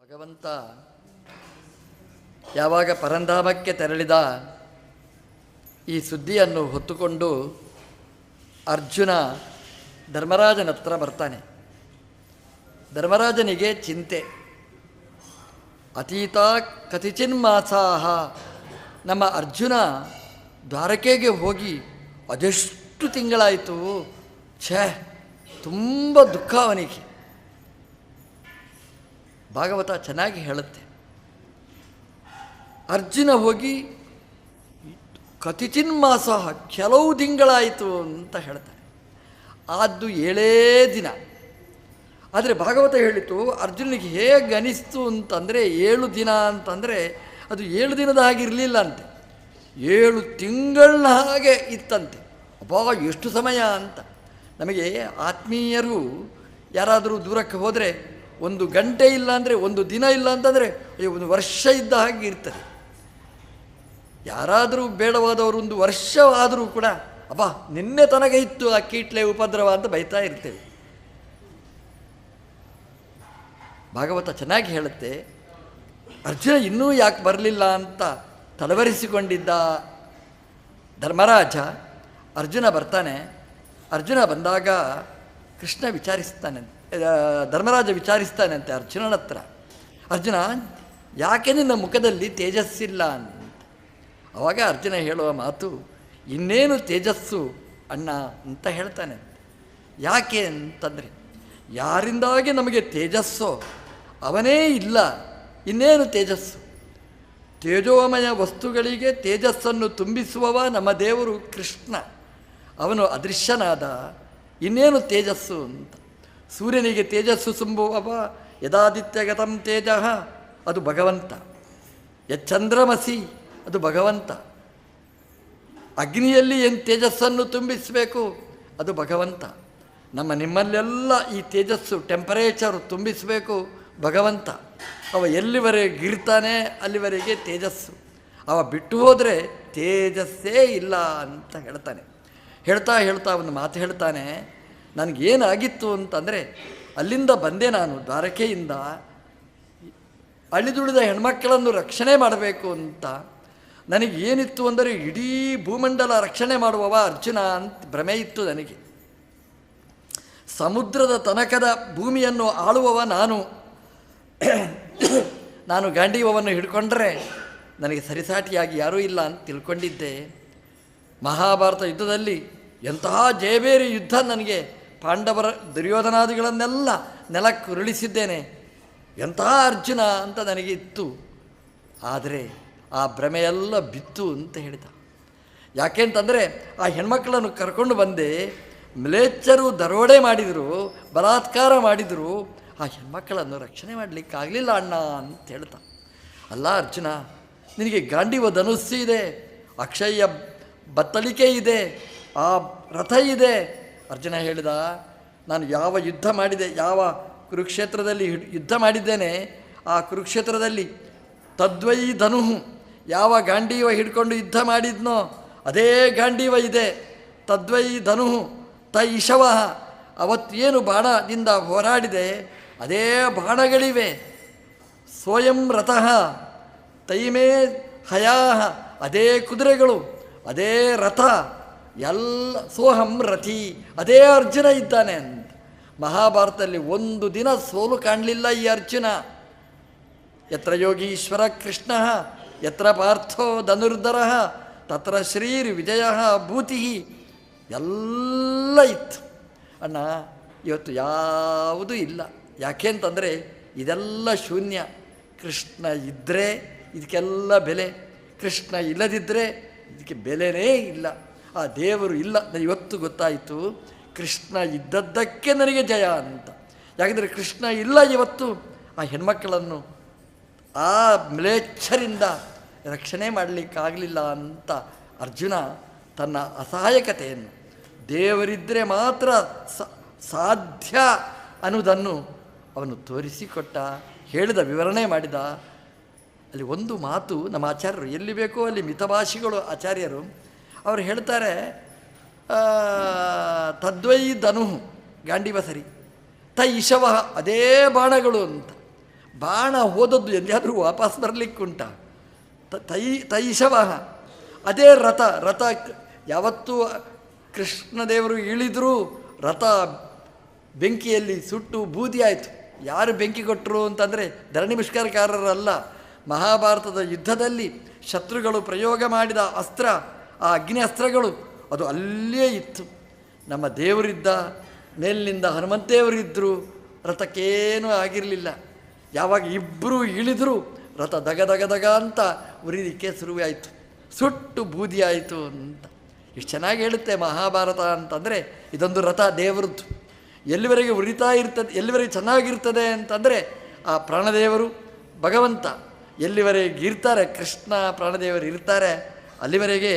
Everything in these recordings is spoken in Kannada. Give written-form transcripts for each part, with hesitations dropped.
ಭಗವಂತ ಯಾವಾಗ ಪರಂಧಾಮಕ್ಕೆ ತೆರಳಿದ ಈ ಸುದ್ದಿಯನ್ನು ಹೊತ್ತುಕೊಂಡು ಅರ್ಜುನ ಧರ್ಮರಾಜನ ಹತ್ರ ಬರ್ತಾನೆ. ಧರ್ಮರಾಜನಿಗೆ ಚಿಂತೆ. ಅತೀತ ಕತಿಚಿನ್ಮಾಸಾಹ, ನಮ್ಮ ಅರ್ಜುನ ದ್ವಾರಕೆಗೆ ಹೋಗಿ ಅದೆಷ್ಟು ತಿಂಗಳಾಯಿತು. ಛೇ, ತುಂಬ ದುಃಖ ಅವನಿಗೆ. ಭಾಗವತ ಚೆನ್ನಾಗಿ ಹೇಳುತ್ತೆ. ಅರ್ಜುನ ಹೋಗಿ ಕತಿಚಿನ್ಮಾಸ, ಕೆಲವು ತಿಂಗಳಾಯಿತು ಅಂತ ಹೇಳ್ತಾರೆ. ಆದ್ದು 7 ದಿನ. ಆದರೆ ಭಾಗವತ ಹೇಳಿತು ಅರ್ಜುನಿಗೆ ಹೇಗೆ ಅನಿಸ್ತು ಅಂತಂದರೆ 7 ದಿನ ಅಂತಂದರೆ ಅದು 7 ದಿನದ ಹಾಗೆ ಇರಲಿಲ್ಲ ಅಂತೆ, 7 ತಿಂಗಳನ್ನ ಹಾಗೆ ಇತ್ತಂತೆ. ಅಬ್ಬಾ, ಎಷ್ಟು ಸಮಯ ಅಂತ. ನಮಗೆ ಆತ್ಮೀಯರು ಯಾರಾದರೂ ದೂರಕ್ಕೆ ಹೋದರೆ 1 ಗಂಟೆ ಇಲ್ಲ ಅಂದರೆ 1 ದಿನ ಇಲ್ಲ ಅಂತಂದರೆ 1 ವರ್ಷ ಇದ್ದ ಹಾಗೆ ಇರ್ತದೆ. ಯಾರಾದರೂ ಬೇಡವಾದವರು 1 ವರ್ಷ ಆದರೂ ಕೂಡ ಅಬ್ಬಾ ನಿನ್ನೆ ತನಕ ಇತ್ತು ಆ ಕೀಟ್ಲೆ ಉಪದ್ರವ ಅಂತ ಬೈತಾ ಇರ್ತೇವೆ. ಭಾಗವತ ಚೆನ್ನಾಗಿ ಹೇಳುತ್ತೆ. ಅರ್ಜುನ ಇನ್ನೂ ಯಾಕೆ ಬರಲಿಲ್ಲ ಅಂತ ತಲವರಿಸಿಕೊಂಡಿದ್ದ ಧರ್ಮರಾಜ. ಅರ್ಜುನ ಬರ್ತಾನೆ. ಅರ್ಜುನ ಬಂದಾಗ ಕೃಷ್ಣ ವಿಚಾರಿಸ್ತಾನೆ, ಧರ್ಮರಾಜ ವಿಚಾರಿಸ್ತಾನಂತೆ ಅರ್ಜುನನ ಹತ್ರ, ಅರ್ಜುನ ಯಾಕೆ ನಿನ್ನ ಮುಖದಲ್ಲಿ ತೇಜಸ್ಸಿಲ್ಲ ಅಂತ. ಆವಾಗ ಅರ್ಜುನ ಹೇಳುವ ಮಾತು, ಇನ್ನೇನು ತೇಜಸ್ಸು ಅಣ್ಣ ಅಂತ ಹೇಳ್ತಾನೆ. ಯಾಕೆ ಅಂತಂದರೆ ಯಾರಿಂದಾಗಿ ನಮಗೆ ತೇಜಸ್ಸೋ ಅವನೇ ಇಲ್ಲ, ಇನ್ನೇನು ತೇಜಸ್ಸು. ತೇಜೋಮಯ ವಸ್ತುಗಳಿಗೆ ತೇಜಸ್ಸನ್ನು ತುಂಬಿಸುವವ ನಮ್ಮ ದೇವರು ಕೃಷ್ಣ. ಅವನು ಅದೃಶ್ಯನಾದ, ಇನ್ನೇನು ತೇಜಸ್ಸು ಅಂತ. ಸೂರ್ಯನಿಗೆ ತೇಜಸ್ಸು ತುಂಬುವವ ಯದಾದಿತ್ಯಗತಂ ತೇಜ, ಅದು ಭಗವಂತ. ಯಚ್ಚಂದ್ರಮಸಿ, ಅದು ಭಗವಂತ. ಅಗ್ನಿಯಲ್ಲಿ ಏನು ತೇಜಸ್ಸನ್ನು ತುಂಬಿಸಬೇಕು, ಅದು ಭಗವಂತ. ನಿಮ್ಮಲ್ಲೆಲ್ಲ ಈ ತೇಜಸ್ಸು ಟೆಂಪರೇಚರು ತುಂಬಿಸಬೇಕು, ಭಗವಂತ. ಅವ ಎಲ್ಲಿವರೆಗೆ ಇರ್ತಾನೆ ಅಲ್ಲಿವರೆಗೆ ತೇಜಸ್ಸು. ಅವ ಬಿಟ್ಟು ಹೋದರೆ ತೇಜಸ್ಸೇ ಇಲ್ಲ ಅಂತ ಹೇಳ್ತಾನೆ. ಹೇಳ್ತಾ ಒಂದು ಮಾತು ಹೇಳ್ತಾನೆ, ನನಗೇನಾಗಿತ್ತು ಅಂತಂದರೆ ಅಲ್ಲಿಂದ ಬಂದೆ ನಾನು ದ್ವಾರಕೆಯಿಂದ, ಅಳಿದುಳಿದ ಹೆಣ್ಮಕ್ಕಳನ್ನು ರಕ್ಷಣೆ ಮಾಡಬೇಕು ಅಂತ. ನನಗೇನಿತ್ತು ಅಂದರೆ ಇಡೀ ಭೂಮಂಡಲ ರಕ್ಷಣೆ ಮಾಡುವವ ಅರ್ಜುನ ಅಂತ ಭ್ರಮೆ ಇತ್ತು ನನಗೆ. ಸಮುದ್ರದ ತನಕದ ಭೂಮಿಯನ್ನು ಆಳುವವ ನಾನು ಗಾಂಡೀವವನ್ನು ಹಿಡ್ಕೊಂಡ್ರೆ ನನಗೆ ಸರಿಸಾಟಿಯಾಗಿ ಯಾರೂ ಇಲ್ಲ ಅಂತ ತಿಳ್ಕೊಂಡಿದ್ದೆ. ಮಹಾಭಾರತ ಯುದ್ಧದಲ್ಲಿ ಎಂತಹ ಜಯಬೇರಿ ಯುದ್ಧ, ನನಗೆ ಪಾಂಡವರ ದುರ್ಯೋಧನಾದಿಗಳನ್ನೆಲ್ಲ ನೆಲಕ್ಕೆ ಉರುಳಿಸಿದ್ದೇನೆ, ಎಂತಹ ಅರ್ಜುನ ಅಂತ ನನಗೆ ಇತ್ತು. ಆದರೆ ಆ ಭ್ರಮೆಯೆಲ್ಲ ಬಿತ್ತು ಅಂತ ಹೇಳಿದ. ಯಾಕೆಂತಂದರೆ ಆ ಹೆಣ್ಮಕ್ಕಳನ್ನು ಕರ್ಕೊಂಡು ಬಂದೆ, ಮ್ಲೇಚ್ಛರು ದರೋಡೆ ಮಾಡಿದರು, ಬಲಾತ್ಕಾರ ಮಾಡಿದರು, ಆ ಹೆಣ್ಮಕ್ಕಳನ್ನು ರಕ್ಷಣೆ ಮಾಡಲಿಕ್ಕಾಗಲಿಲ್ಲ ಅಣ್ಣ ಅಂತ ಹೇಳ್ತಾ. ಅಲ್ಲ ಅರ್ಜುನ, ನಿನಗೆ ಗಾಂಡೀವ ಧನುಸ್ಸು ಇದೆ, ಅಕ್ಷಯ ಬತ್ತಳಿಕೆ ಇದೆ, ಆ ರಥ ಇದೆ. ಅರ್ಜುನ ಹೇಳಿದ, ನಾನು ಯಾವ ಯುದ್ಧ ಮಾಡಿದೆ, ಯಾವ ಕುರುಕ್ಷೇತ್ರದಲ್ಲಿ ಯುದ್ಧ ಮಾಡಿದ್ದೇನೆ, ಆ ಕುರುಕ್ಷೇತ್ರದಲ್ಲಿ ತದ್ವೈ ಧನು, ಯಾವ ಗಾಂಡೀವ ಹಿಡ್ಕೊಂಡು ಯುದ್ಧ ಮಾಡಿದ್ನೋ ಅದೇ ಗಾಂಡೀವ ಇದೆ. ತದ್ವೈ ಧನು ತೈಷವ, ಅವತ್ತೇನು ಬಾಣದಿಂದ ಹೋರಾಡಿದೆ ಅದೇ ಬಾಣಗಳಿವೆ. ಸ್ವಯಂ ರಥಃ ತೈಮೇ ಹಯಾಹ, ಅದೇ ಕುದುರೆಗಳು, ಅದೇ ರಥ, ಎಲ್ಲ ಸೋಹಂ ರಥಿ, ಅದೇ ಅರ್ಜುನ ಇದ್ದಾನೆ ಅಂತ. ಮಹಾಭಾರತದಲ್ಲಿ 1 ದಿನ ಸೋಲು ಕಾಣಲಿಲ್ಲ ಈ ಅರ್ಜುನ. ಯತ್ರ ಯೋಗೀಶ್ವರ ಕೃಷ್ಣ ಯತ್ರ ಪಾರ್ಥೋ ಧನುರ್ಧರ ತತ್ರ ಶ್ರೀರ್ ವಿಜಯ ಭೂತಿ, ಎಲ್ಲ ಇತ್ತು. ಅಣ್ಣ ಇವತ್ತು ಯಾವುದೂ ಇಲ್ಲ. ಯಾಕೆ ಅಂತಂದರೆ ಇದೆಲ್ಲ ಶೂನ್ಯ. ಕೃಷ್ಣ ಇದ್ದರೆ ಇದಕ್ಕೆಲ್ಲ ಬೆಲೆ, ಕೃಷ್ಣ ಇಲ್ಲದಿದ್ದರೆ ಇದಕ್ಕೆ ಬೆಲೆನೇ ಇಲ್ಲ. ಆ ದೇವರು ಇಲ್ಲ. ಇವತ್ತು ಗೊತ್ತಾಯಿತು ಕೃಷ್ಣ ಇದ್ದದ್ದಕ್ಕೆ ನನಗೆ ಜಯ ಅಂತ. ಯಾಕೆಂದರೆ ಕೃಷ್ಣ ಇಲ್ಲ ಇವತ್ತು, ಆ ಹೆಣ್ಮಕ್ಕಳನ್ನು ಆ ಮ್ಲೇಚ್ಛರಿಂದ ರಕ್ಷಣೆ ಮಾಡಲಿಕ್ಕಾಗಲಿಲ್ಲ ಅಂತ ಅರ್ಜುನ ತನ್ನ ಅಸಹಾಯಕತೆಯನ್ನು, ದೇವರಿದ್ದರೆ ಮಾತ್ರ ಸಾಧ್ಯ ಅನ್ನೋದನ್ನು ಅವನು ತೋರಿಸಿಕೊಟ್ಟ, ಹೇಳಿದ, ವಿವರಣೆ ಮಾಡಿದ. ಅಲ್ಲಿ ಒಂದು ಮಾತು ನಮ್ಮ ಆಚಾರ್ಯರು, ಎಲ್ಲಿ ಬೇಕೋ ಅಲ್ಲಿ ಮಿತಭಾಷಿಗಳು ಆಚಾರ್ಯರು, ಅವರು ಹೇಳ್ತಾರೆ, ತದ್ವೈ ಧನು ಗಾಂಡೀವ ಸರಿ, ತ ಇಶವ ಅದೇ ಬಾಣಗಳು ಅಂತ. ಬಾಣ ಹೋದದ್ದು ಎಲ್ಲಿಯಾದರೂ ವಾಪಸ್ ಬರಲಿಕ್ಕುಂಟ. ತೈಷವಃ ಅದೇ ರಥ ಯಾವತ್ತೂ ಕೃಷ್ಣದೇವರು ಇಳಿದರೂ ರಥ ಬೆಂಕಿಯಲ್ಲಿ ಸುಟ್ಟು ಬೂದಿ ಆಯಿತು. ಯಾರು ಬೆಂಕಿ ಕೊಟ್ಟರು ಅಂತಂದರೆ ಧರಣಿ ಮುಷ್ಕರಕಾರರಲ್ಲ. ಮಹಾಭಾರತದ ಯುದ್ಧದಲ್ಲಿ ಶತ್ರುಗಳು ಪ್ರಯೋಗ ಮಾಡಿದ ಅಸ್ತ್ರ, ಆ ಅಗ್ನಿ ಅಸ್ತ್ರಗಳು ಅದು ಅಲ್ಲೇ ಇತ್ತು. ನಮ್ಮ ದೇವರಿದ್ದ, ಮೇಲಿನಿಂದ ಹನುಮಂತೇವರಿದ್ದರು, ರಥಕ್ಕೇನೂ ಆಗಿರಲಿಲ್ಲ. ಯಾವಾಗ ಇಬ್ಬರೂ ಇಳಿದರೂ ರಥ ದಗ ದಗ ದಗ ಅಂತ ಉರಿಲಿಕ್ಕೆ ಶುರುವಾಯಿತು, ಸುಟ್ಟು ಬೂದಿ ಆಯಿತು ಅಂತ. ಇಷ್ಟು ಚೆನ್ನಾಗಿ ಹೇಳುತ್ತೆ ಮಹಾಭಾರತ ಅಂತಂದರೆ. ಇದೊಂದು ರಥ ದೇವರದ್ದು. ಎಲ್ಲಿವರೆಗೆ ಉರಿತಾ ಇರ್ತದೆ, ಎಲ್ಲಿವರೆಗೆ ಚೆನ್ನಾಗಿರ್ತದೆ ಅಂತಂದರೆ ಆ ಪ್ರಾಣದೇವರು ಭಗವಂತ ಎಲ್ಲಿವರೆಗೆ ಇರ್ತಾರೆ, ಕೃಷ್ಣ ಪ್ರಾಣದೇವರು ಇರ್ತಾರೆ, ಅಲ್ಲಿವರೆಗೆ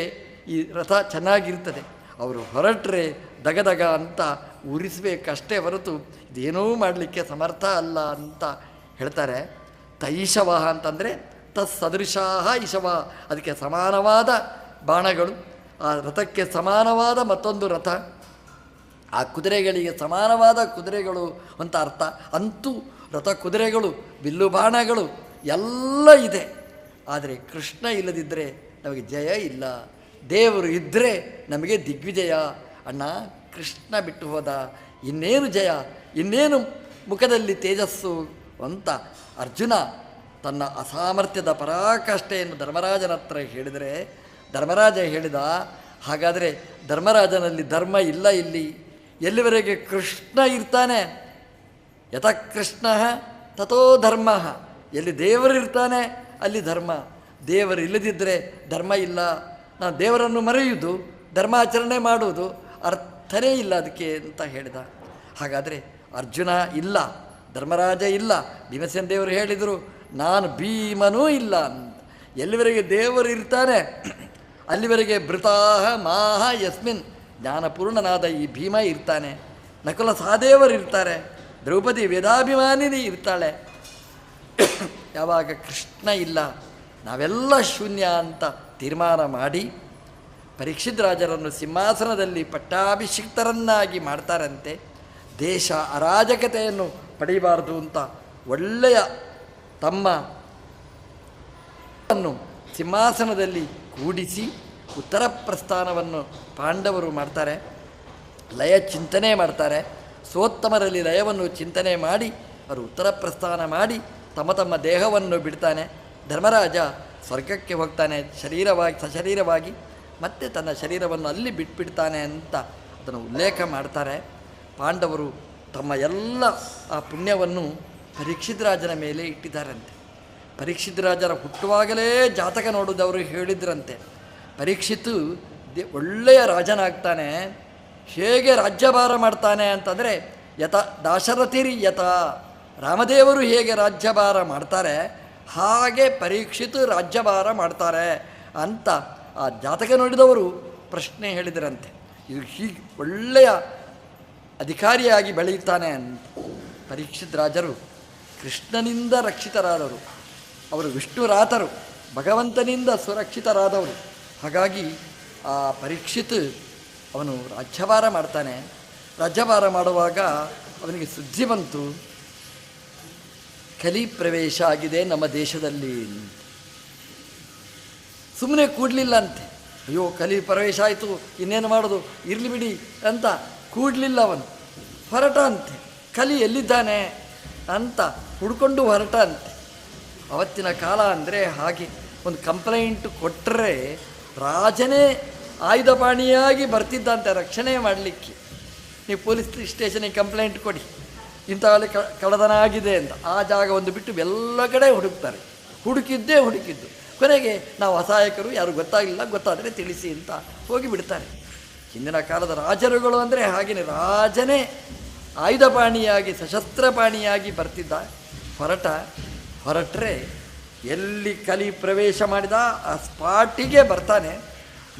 ಈ ರಥ ಚೆನ್ನಾಗಿರ್ತದೆ. ಅವರು ಹೊರಟ್ರೆ ದಗದಗ ಅಂತ ಉರಿಸಬೇಕಷ್ಟೇ ಹೊರತು ಇದೇನೂ ಮಾಡಲಿಕ್ಕೆ ಸಮರ್ಥ ಅಲ್ಲ ಅಂತ ಹೇಳ್ತಾರೆ. ತೈಷವಃ ಅಂತಂದರೆ ತತ್ಸದೃಶಾಹ ಇಷವ, ಅದಕ್ಕೆ ಸಮಾನವಾದ ಬಾಣಗಳು, ಆ ರಥಕ್ಕೆ ಸಮಾನವಾದ ಮತ್ತೊಂದು ರಥ, ಆ ಕುದುರೆಗಳಿಗೆ ಸಮಾನವಾದ ಕುದುರೆಗಳು ಅಂತ ಅರ್ಥ. ಅಂತೂ ರಥ, ಕುದುರೆಗಳು, ಬಿಲ್ಲು ಬಾಣಗಳು ಎಲ್ಲ ಇದೆ. ಆದರೆ ಕೃಷ್ಣ ಇಲ್ಲದಿದ್ದರೆ ನಮಗೆ ಜಯ ಇಲ್ಲ, ದೇವರು ಇದ್ದರೆ ನಮಗೆ ದಿಗ್ವಿಜಯ. ಅಣ್ಣ ಕೃಷ್ಣ ಬಿಟ್ಟು ಹೋದ, ಇನ್ನೇನು ಜಯ, ಇನ್ನೇನು ಮುಖದಲ್ಲಿ ತೇಜಸ್ಸು ಅಂತ ಅರ್ಜುನ ತನ್ನ ಅಸಾಮರ್ಥ್ಯದ ಪರಾಕಾಷ್ಠೆಯನ್ನು ಧರ್ಮರಾಜನ ಹತ್ರ ಹೇಳಿದರೆ, ಧರ್ಮರಾಜ ಹೇಳಿದ, ಹಾಗಾದರೆ ಧರ್ಮರಾಜನಲ್ಲಿ ಧರ್ಮ ಇಲ್ಲ ಇಲ್ಲಿ. ಎಲ್ಲಿವರೆಗೆ ಕೃಷ್ಣ ಇರ್ತಾನೆ, ಯಥ ಕೃಷ್ಣ ತಥೋ ಧರ್ಮ, ಎಲ್ಲಿ ದೇವರು ಇರ್ತಾನೆ ಅಲ್ಲಿ ಧರ್ಮ. ದೇವರು ಇಲ್ಲದಿದ್ದರೆ ಧರ್ಮ ಇಲ್ಲ. ನಾವು ದೇವರನ್ನು ಮರೆಯುವುದು, ಧರ್ಮಾಚರಣೆ ಮಾಡುವುದು ಅರ್ಥನೇ ಇಲ್ಲ ಅದಕ್ಕೆ ಅಂತ ಹೇಳಿದ. ಹಾಗಾದರೆ ಅರ್ಜುನ ಇಲ್ಲ, ಧರ್ಮರಾಜ ಇಲ್ಲ, ಭೀಮಸೇನ ದೇವರು ಹೇಳಿದರು ನಾನು ಭೀಮನೂ ಇಲ್ಲ ಅಂತ. ಎಲ್ಲಿವರೆಗೆ ದೇವರು ಇರ್ತಾನೆ ಅಲ್ಲಿವರೆಗೆ ಭೃತಾಹ ಮಾಹ ಯಸ್ಮಿನ್, ಜ್ಞಾನಪೂರ್ಣನಾದ ಈ ಭೀಮ ಇರ್ತಾನೆ, ನಕುಲ ಸಹದೇವರು ಇರ್ತಾರೆ, ದ್ರೌಪದಿ ವೇದಾಭಿಮಾನಿನಿ ಇರ್ತಾಳೆ. ಯಾವಾಗ ಕೃಷ್ಣ ಇಲ್ಲ ನಾವೆಲ್ಲ ಶೂನ್ಯ ಅಂತ ತೀರ್ಮಾನ ಮಾಡಿ ಪರೀಕ್ಷಿತ್ ರಾಜರನ್ನು ಸಿಂಹಾಸನದಲ್ಲಿ ಪಟ್ಟಾಭಿಷಿಕ್ತರನ್ನಾಗಿ ಮಾಡ್ತಾರಂತೆ. ದೇಶ ಅರಾಜಕತೆಯನ್ನು ಪಡೆಯಬಾರದು ಅಂತ ಒಳ್ಳೆಯ ತಮ್ಮ ಸಿಂಹಾಸನದಲ್ಲಿ ಕೂಡಿಸಿ ಉತ್ತರ ಪ್ರಸ್ಥಾನವನ್ನು ಪಾಂಡವರು ಮಾಡ್ತಾರೆ, ಲಯ ಚಿಂತನೆ ಮಾಡ್ತಾರೆ. ಸೋತ್ತಮರಲ್ಲಿ ಲಯವನ್ನು ಚಿಂತನೆ ಮಾಡಿ ಅವರು ಉತ್ತರ ಪ್ರಸ್ಥಾನ ಮಾಡಿ ತಮ್ಮ ತಮ್ಮ ದೇಹವನ್ನು ಬಿಡ್ತಾನೆ. ಧರ್ಮರಾಜ ಸ್ವರ್ಗಕ್ಕೆ ಹೋಗ್ತಾನೆ ಸಶರೀರವಾಗಿ, ಮತ್ತೆ ತನ್ನ ಶರೀರವನ್ನು ಅಲ್ಲಿ ಬಿಟ್ಬಿಡ್ತಾನೆ ಅಂತ ಅದನ್ನು ಉಲ್ಲೇಖ ಮಾಡ್ತಾರೆ. ಪಾಂಡವರು ತಮ್ಮ ಎಲ್ಲ ಆ ಪುಣ್ಯವನ್ನು ಪರೀಕ್ಷಿತ್ ರಾಜನ ಮೇಲೆ ಇಟ್ಟಿದ್ದಾರಂತೆ. ಪರೀಕ್ಷಿತ್ ರಾಜರ ಹುಟ್ಟುವಾಗಲೇ ಜಾತಕ ನೋಡುವುದವರು ಹೇಳಿದ್ರಂತೆ, ಪರೀಕ್ಷಿತು ಒಳ್ಳೆಯ ರಾಜನಾಗ್ತಾನೆ, ಹೇಗೆ ರಾಜ್ಯಭಾರ ಮಾಡ್ತಾನೆ ಅಂತಂದರೆ ಯಥ ದಾಶರಥಿರಿ ಯಥ, ರಾಮದೇವರು ಹೇಗೆ ರಾಜ್ಯಭಾರ ಮಾಡ್ತಾರೆ ಹಾಗೆ ಪರೀಕ್ಷಿತು ರಾಜ್ಯಭಾರ ಮಾಡ್ತಾರೆ ಅಂತ ಆ ಜಾತಕ ನೋಡಿದವರು ಪ್ರಶ್ನೆ ಹೇಳಿದರಂತೆ. ಇದು ಹೀಗೆ ಒಳ್ಳೆಯ ಅಧಿಕಾರಿಯಾಗಿ ಬೆಳೆಯುತ್ತಾನೆ ಅಂತ. ಪರೀಕ್ಷಿತ್ ರಾಜರು ಕೃಷ್ಣನಿಂದ ರಕ್ಷಿತರಾದವರು, ಅವರು ವಿಷ್ಣುರಾತರು, ಭಗವಂತನಿಂದ ಸುರಕ್ಷಿತರಾದವರು. ಹಾಗಾಗಿ ಆ ಪರೀಕ್ಷಿತ್ ಅವನು ರಾಜ್ಯಭಾರ ಮಾಡ್ತಾನೆ. ರಾಜ್ಯಭಾರ ಮಾಡುವಾಗ ಅವನಿಗೆ ಸುದ್ದಿ ಬಂತು, ಕಲಿ ಪ್ರವೇಶ ಆಗಿದೆ ನಮ್ಮ ದೇಶದಲ್ಲಿ. ಸುಮ್ಮನೆ ಕೂಡಲಿಲ್ಲ ಅಂತೆ, ಅಯ್ಯೋ ಕಲಿ ಪ್ರವೇಶ ಆಯಿತು ಇನ್ನೇನು ಮಾಡೋದು, ಇರಲಿ ಬಿಡಿ ಅಂತ ಕೂಡಲಿಲ್ಲ. ಅವನು ಹೊರಟ ಅಂತೆ, ಕಲಿ ಎಲ್ಲಿದ್ದಾನೆ ಅಂತ ಹುಡ್ಕೊಂಡು ಹೊರಟ ಅಂತೆ. ಅವತ್ತಿನ ಕಾಲ ಅಂದರೆ ಹಾಗೆ, ಒಂದು ಕಂಪ್ಲೇಂಟ್ ಕೊಟ್ಟರೆ ರಾಜನೇ ಆಯುಧಪಾಣಿಯಾಗಿ ಬರ್ತಿದ್ದಂತೆ ರಕ್ಷಣೆ ಮಾಡಲಿಕ್ಕೆ. ನೀವು ಪೊಲೀಸ್ ಸ್ಟೇಷನಿಗೆ ಕಂಪ್ಲೇಂಟ್ ಕೊಡಿ, ಇಂಥಲ್ಲಿ ಕಳ್ಳತನ ಆಗಿದೆ ಅಂತ. ಆ ಜಾಗ ಒಂದು ಬಿಟ್ಟು ಎಲ್ಲ ಕಡೆ ಹುಡುಕ್ತಾರೆ, ಹುಡುಕಿದ್ದು ಕೊನೆಗೆ ನಾವು ಅಸಹಾಯಕರು, ಯಾರು ಗೊತ್ತಾಗಲಿಲ್ಲ, ಗೊತ್ತಾದರೆ ತಿಳಿಸಿ ಅಂತ ಹೋಗಿ ಬಿಡ್ತಾರೆ. ಹಿಂದಿನ ಕಾಲದ ರಾಜರುಗಳು ಅಂದರೆ ಹಾಗೆಯೇ, ರಾಜನೇ ಆಯುಧಪಾಣಿಯಾಗಿ ಸಶಸ್ತ್ರಪಾಣಿಯಾಗಿ ಬರ್ತಿದ್ದ. ಹೊರಟ್ರೆ ಎಲ್ಲಿ ಕಲಿ ಪ್ರವೇಶ ಮಾಡಿದ ಆ ಸ್ಪಾಟಿಗೆ ಬರ್ತಾನೆ,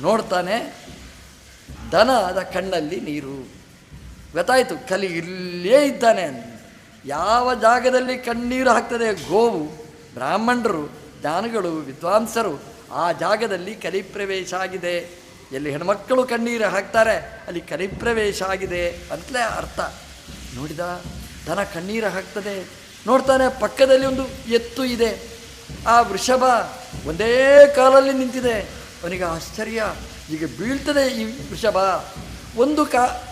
ನೋಡ್ತಾನೆ, ದನದ ಕಣ್ಣಲ್ಲಿ ನೀರು. ಗೊತ್ತಾಯಿತು ಕಲಿ ಇಲ್ಲೇ ಇದ್ದಾನೆ ಅಂತ. ಯಾವ ಜಾಗದಲ್ಲಿ ಕಣ್ಣೀರು ಹಾಕ್ತದೆ ಗೋವು, ಬ್ರಾಹ್ಮಣರು, ಜ್ಞಾನಿಗಳು, ವಿದ್ವಾಂಸರು, ಆ ಜಾಗದಲ್ಲಿ ಕಲಿಪ್ರವೇಶ ಆಗಿದೆ. ಎಲ್ಲಿ ಹೆಣ್ಮಕ್ಕಳು ಕಣ್ಣೀರು ಹಾಕ್ತಾರೆ ಅಲ್ಲಿ ಕಲಿಪ್ರವೇಶ ಆಗಿದೆ ಅಂತಲೇ ಅರ್ಥ. ನೋಡಿದ, ದನ ಕಣ್ಣೀರು ಹಾಕ್ತದೆ, ನೋಡ್ತಾನೆ ಪಕ್ಕದಲ್ಲಿ ಒಂದು ಎತ್ತು ಇದೆ. ಆ ವೃಷಭ ಒಂದೇ ಕಾಲಲ್ಲಿ ನಿಂತಿದೆ. ಅವನಿಗೆ ಆಶ್ಚರ್ಯ, ಈಗ ಬೀಳ್ತದೆ ಈ ವೃಷಭ. ಒಂದು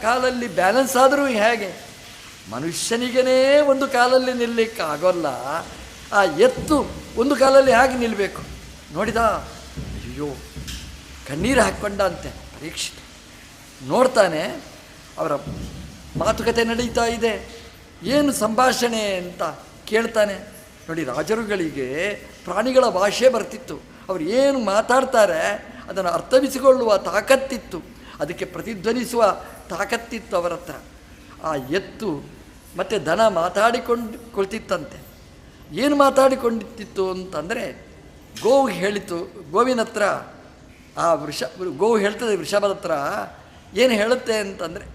ಕಾಲಲ್ಲಿ ಬ್ಯಾಲೆನ್ಸ್ ಆದರೂ ಹೇಗೆ? ಮನುಷ್ಯನಿಗೇ ಒಂದು ಕಾಲಲ್ಲಿ ನಿಲ್ಲಲಿಕ್ಕಾಗೋಲ್ಲ, ಆ ಎತ್ತು ಒಂದು ಕಾಲಲ್ಲಿ ಹೇಗೆ ನಿಲ್ಲಬೇಕು? ನೋಡಿದ, ಅಯ್ಯೋ, ಕಣ್ಣೀರು ಹಾಕ್ಕೊಂಡ ಅಂತೆ ಪರೀಕ್ಷಿತ. ನೋಡ್ತಾನೆ, ಅವರ ಮಾತುಕತೆ ನಡೀತಾ ಇದೆ. ಏನು ಸಂಭಾಷಣೆ ಅಂತ ಕೇಳ್ತಾನೆ. ನೋಡಿ, ರಾಜರುಗಳಿಗೆ ಪ್ರಾಣಿಗಳ ಭಾಷೆ ಬರ್ತಿತ್ತು. ಅವರು ಏನು ಮಾತಾಡ್ತಾರೆ ಅದನ್ನು ಅರ್ಥವಿಸಿಕೊಳ್ಳುವ ತಾಕತ್ತಿತ್ತು, ಅದಕ್ಕೆ ಪ್ರತಿಧ್ವನಿಸುವ ತಾಕತ್ತಿತ್ತು ಅವರ ಹತ್ರ. ಆ ಎತ್ತು ಮತ್ತು ದನ ಮಾತಾಡಿಕೊಳ್ತಿತ್ತಂತೆ. ಏನು ಮಾತಾಡಿಕೊಂಡಿತ್ತು ಅಂತಂದರೆ, ಗೋವು ಹೇಳಿತು, ಗೋವಿನ ಹತ್ರ ಆ ಗೋವು ಹೇಳ್ತದೆ ವೃಷಭದ ಹತ್ರ. ಏನು ಹೇಳುತ್ತೆ ಅಂತಂದರೆ,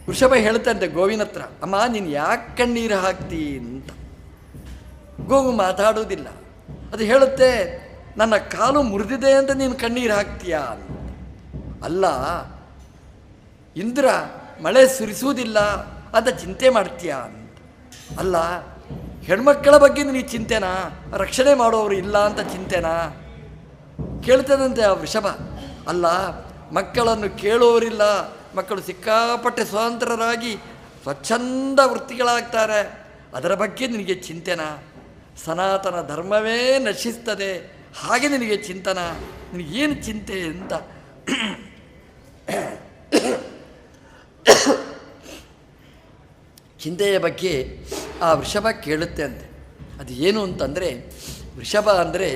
ವೃಷಭ ಹೇಳ್ತಂತೆ ಗೋವಿನ ಹತ್ರ, ಅಮ್ಮ ನೀನು ಯಾಕೆ ಕಣ್ಣೀರು ಹಾಕ್ತಿ ಅಂತ. ಗೋವು ಮಾತಾಡೋದಿಲ್ಲ. ಅದು ಹೇಳುತ್ತೆ, ನನ್ನ ಕಾಲು ಮುರಿದಿದೆ ಅಂತ ನೀನು ಕಣ್ಣೀರು ಹಾಕ್ತೀಯಾ ಅಂತ. ಅಲ್ಲ, ಇಂದ್ರ ಮಳೆ ಸುರಿಸುವುದಿಲ್ಲ ಅಂತ ಚಿಂತೆ ಮಾಡ್ತೀಯಾ ಅಂತ. ಅಲ್ಲ, ಹೆಣ್ಮಕ್ಕಳ ಬಗ್ಗೆ ನೀನು ಚಿಂತೆನಾ? ರಕ್ಷಣೆ ಮಾಡೋರು ಇಲ್ಲ ಅಂತ ಚಿಂತೆನಾ? ಕೇಳ್ತದಂತೆ ಆ ವೃಷಭ. ಅಲ್ಲ, ಮಕ್ಕಳನ್ನು ಕೇಳೋರಿಲ್ಲ, ಮಕ್ಕಳು ಸಿಕ್ಕಾಪಟ್ಟೆ ಸ್ವತಂತ್ರರಾಗಿ ಸ್ವಚ್ಛಂದ ವೃತ್ತಿಗಳಾಗ್ತಾರೆ, ಅದರ ಬಗ್ಗೆ ನಿನಗೆ ಚಿಂತೆನಾ? ಸನಾತನ ಧರ್ಮವೇ ನಶಿಸ್ತದೆ, ಹಾಗೆ ನಿನಗೆ ಚಿಂತನ? ನಿನಗೇನು ಚಿಂತೆ ಅಂತ ಚಿಂತೆಯ ಬಗ್ಗೆ ಆ ವೃಷಭ ಕೇಳುತ್ತೆ ಅಂತೆ. ಅದು ಏನು ಅಂತಂದರೆ, ವೃಷಭ ಅಂದರೆ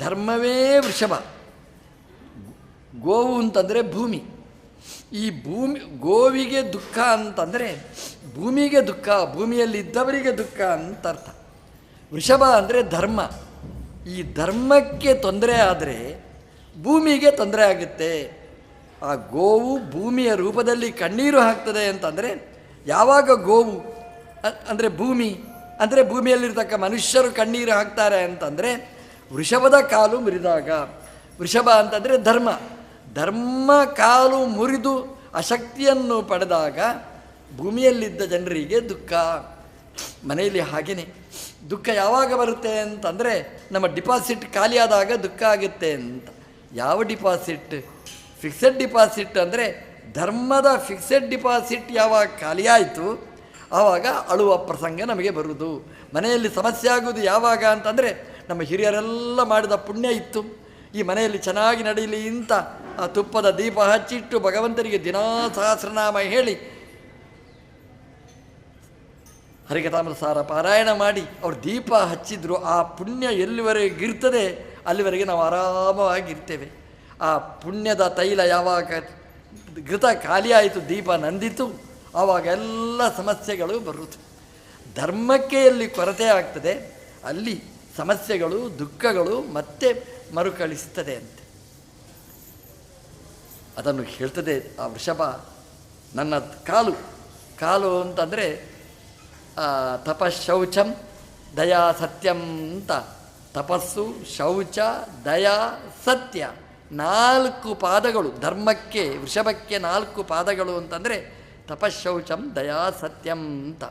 ಧರ್ಮವೇ ವೃಷಭ. ಗೋವು ಅಂತಂದರೆ ಭೂಮಿ. ಈ ಗೋವಿಗೆ ದುಃಖ ಅಂತಂದರೆ ಭೂಮಿಗೆ ದುಃಖ, ಭೂಮಿಯಲ್ಲಿದ್ದವರಿಗೆ ದುಃಖ ಅಂತ ಅರ್ಥ. ವೃಷಭ ಅಂದರೆ ಧರ್ಮ. ಈ ಧರ್ಮಕ್ಕೆ ತೊಂದರೆ ಆದರೆ ಭೂಮಿಗೆ ತೊಂದರೆ ಆಗುತ್ತೆ. ಆ ಗೋವು ಭೂಮಿಯ ರೂಪದಲ್ಲಿ ಕಣ್ಣೀರು ಹಾಕ್ತದೆ ಅಂತಂದರೆ, ಯಾವಾಗ ಗೋವು ಅಂದರೆ ಭೂಮಿ ಅಂದರೆ ಭೂಮಿಯಲ್ಲಿರ್ತಕ್ಕ ಮನುಷ್ಯರು ಕಣ್ಣೀರು ಹಾಕ್ತಾರೆ ಅಂತಂದರೆ ವೃಷಭದ ಕಾಲು ಮುರಿದಾಗ. ವೃಷಭ ಅಂತಂದರೆ ಧರ್ಮ. ಧರ್ಮ ಕಾಲು ಮುರಿದು ಅಶಕ್ತಿಯನ್ನು ಪಡೆದಾಗ ಭೂಮಿಯಲ್ಲಿದ್ದ ಜನರಿಗೆ ದುಃಖ. ಮನೆಯಲ್ಲಿ ಹಾಗೆಯೇ ದುಃಖ ಯಾವಾಗ ಬರುತ್ತೆ ಅಂತಂದರೆ, ನಮ್ಮ ಡಿಪಾಸಿಟ್ ಖಾಲಿಯಾದಾಗ ದುಃಖ ಆಗುತ್ತೆ ಅಂತ. ಯಾವ ಡಿಪಾಸಿಟ್? Fixed deposit. ಅಂದರೆ ಧರ್ಮದ ಫಿಕ್ಸೆಡ್ ಡಿಪಾಸಿಟ್ ಯಾವಾಗ ಖಾಲಿಯಾಯಿತು ಆವಾಗ ಅಳುವ ಪ್ರಸಂಗ ನಮಗೆ ಬರುವುದು. ಮನೆಯಲ್ಲಿ ಸಮಸ್ಯೆ ಆಗುವುದು ಯಾವಾಗ ಅಂತಂದರೆ, ನಮ್ಮ ಹಿರಿಯರೆಲ್ಲ ಮಾಡಿದ ಪುಣ್ಯ ಇತ್ತು, ಈ ಮನೆಯಲ್ಲಿ ಚೆನ್ನಾಗಿ ನಡೀಲಿ ಅಂತ ಆ ತುಪ್ಪದ ದೀಪ ಹಚ್ಚಿಟ್ಟು ಭಗವಂತನಿಗೆ ದಿನಾ ಸಹಸ್ರನಾಮ ಹೇಳಿ ಹರಿಕಥಾಮೃತಸಾರ ಪಾರಾಯಣ ಮಾಡಿ ಅವ್ರು ದೀಪ ಹಚ್ಚಿದ್ರು. ಆ ಪುಣ್ಯ ಎಲ್ಲಿವರೆಗೆ ಇರ್ತದೆ ಅಲ್ಲಿವರೆಗೆ ನಾವು ಆರಾಮವಾಗಿರ್ತೇವೆ. ಆ ಪುಣ್ಯದ ತೈಲ ಯಾವಾಗ ಘೃತ ಖಾಲಿಯಾಯಿತು, ದೀಪ ನಂದಿತು, ಆವಾಗ ಎಲ್ಲ ಸಮಸ್ಯೆಗಳು ಬರುವುದು. ಧರ್ಮಕ್ಕೆ ಎಲ್ಲಿ ಕೊರತೆ ಆಗ್ತದೆ ಅಲ್ಲಿ ಸಮಸ್ಯೆಗಳು ದುಃಖಗಳು ಮತ್ತೆ ಮರುಕಳಿಸ್ತದೆ ಅಂತೆ. ಅದನ್ನು ಹೇಳ್ತದೆ ಆ ವೃಷಭ. ನನ್ನ ಕಾಲು ಅಂತಂದರೆ ತಪಶೌಚಂ ದಯಾ ಸತ್ಯಂ ಅಂತ. ತಪಸ್ಸು, ಶೌಚ, ದಯಾ, ಸತ್ಯ 4 ಪಾದಗಳು ಧರ್ಮಕ್ಕೆ. ವೃಷಭಕ್ಕೆ 4 ಪಾದಗಳು ಅಂತಂದರೆ ತಪಶೌಚಂ ದಯಾ ಸತ್ಯಂ ಅಂತ.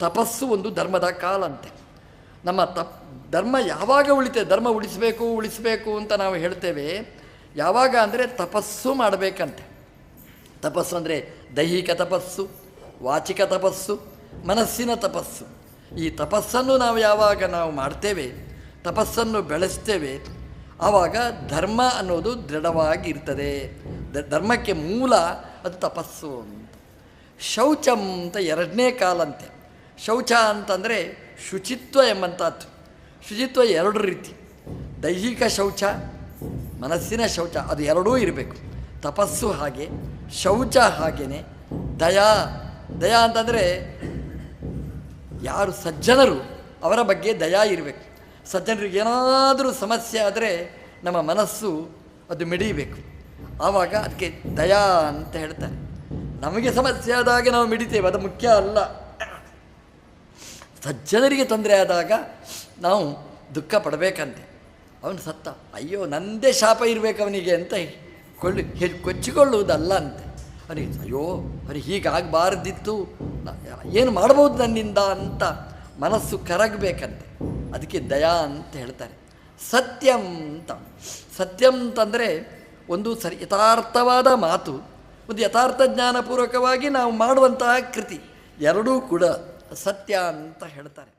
ತಪಸ್ಸು ಒಂದು ಧರ್ಮದ ಕಾಲಂತೆ. ನಮ್ಮ ಧರ್ಮ ಯಾವಾಗ ಉಳಿತೇವೆ? ಧರ್ಮ ಉಳಿಸಬೇಕು ಅಂತ ನಾವು ಹೇಳ್ತೇವೆ. ಯಾವಾಗ ಅಂದರೆ ತಪಸ್ಸು ಮಾಡಬೇಕಂತೆ. ತಪಸ್ಸು ಅಂದರೆ ದೈಹಿಕ ತಪಸ್ಸು, ವಾಚಿಕ ತಪಸ್ಸು, ಮನಸ್ಸಿನ ತಪಸ್ಸು. ಈ ತಪಸ್ಸನ್ನು ನಾವು ಯಾವಾಗ ಮಾಡ್ತೇವೆ, ತಪಸ್ಸನ್ನು ಬೆಳೆಸ್ತೇವೆ, ಆವಾಗ ಧರ್ಮ ಅನ್ನೋದು ದೃಢವಾಗಿರ್ತದೆ. ಧರ್ಮಕ್ಕೆ ಮೂಲ ಅದು ತಪಸ್ಸು ಅಂತ. ಶೌಚಂ ಅಂತ 2ನೇ ಕಾಲಂತೆ. ಶೌಚ ಅಂತಂದರೆ ಶುಚಿತ್ವ ಎಂಬಂಥದ್ದು. ಶುಚಿತ್ವ 2 ರೀತಿ, ದೈಹಿಕ ಶೌಚ, ಮನಸ್ಸಿನ ಶೌಚ, ಅದು ಎರಡೂ ಇರಬೇಕು. ತಪಸ್ಸು ಹಾಗೆ, ಶೌಚ ಹಾಗೇನೆ. ದಯಾ ಅಂತಂದರೆ ಯಾರು ಸಜ್ಜನರು ಅವರ ಬಗ್ಗೆ ದಯಾ ಇರಬೇಕು. ಸಜ್ಜನರಿಗೆ ಏನಾದರೂ ಸಮಸ್ಯೆ ಆದರೆ ನಮ್ಮ ಮನಸ್ಸು ಅದು ಮಿಡಿಬೇಕು. ಆವಾಗ ಅದಕ್ಕೆ ದಯಾ ಅಂತ ಹೇಳ್ತಾರೆ. ನಮಗೆ ಸಮಸ್ಯೆ ಆದಾಗ ನಾವು ಮಿಡಿತೇವೆ, ಅದು ಮುಖ್ಯ ಅಲ್ಲ. ಸಜ್ಜನರಿಗೆ ತೊಂದರೆ ಆದಾಗ ನಾವು ದುಃಖ ಪಡಬೇಕಂತೆ. ಅವನು ಸತ್ತ, ಅಯ್ಯೋ ನಂದೇ ಶಾಪ ಇರಬೇಕು ಅವನಿಗೆ ಅಂತ ಕೊಚ್ಚಿಕೊಳ್ಳುವುದಲ್ಲ ಅಂತೆ. ಅವನಿಗೆ ಅಯ್ಯೋ ಅವನಿಗೆ ಹೀಗಾಗಬಾರ್ದಿತ್ತು, ಏನು ಮಾಡ್ಬೋದು ನನ್ನಿಂದ ಅಂತ ಮನಸ್ಸು ಕರಗಬೇಕಂತೆ. ಅದಕ್ಕೆ ದಯಾ ಅಂತ ಹೇಳ್ತಾರೆ. ಸತ್ಯಂ ಅಂತ, ಸತ್ಯಂ ಅಂತಂದರೆ ಒಂದು ಯಥಾರ್ಥವಾದ ಮಾತು, ಒಂದು ಯಥಾರ್ಥ ಜ್ಞಾನಪೂರ್ವಕವಾಗಿ ನಾವು ಮಾಡುವಂತಹ ಕೃತಿ, ಎರಡೂ ಕೂಡ ಸತ್ಯ ಅಂತ ಹೇಳ್ತಾರೆ.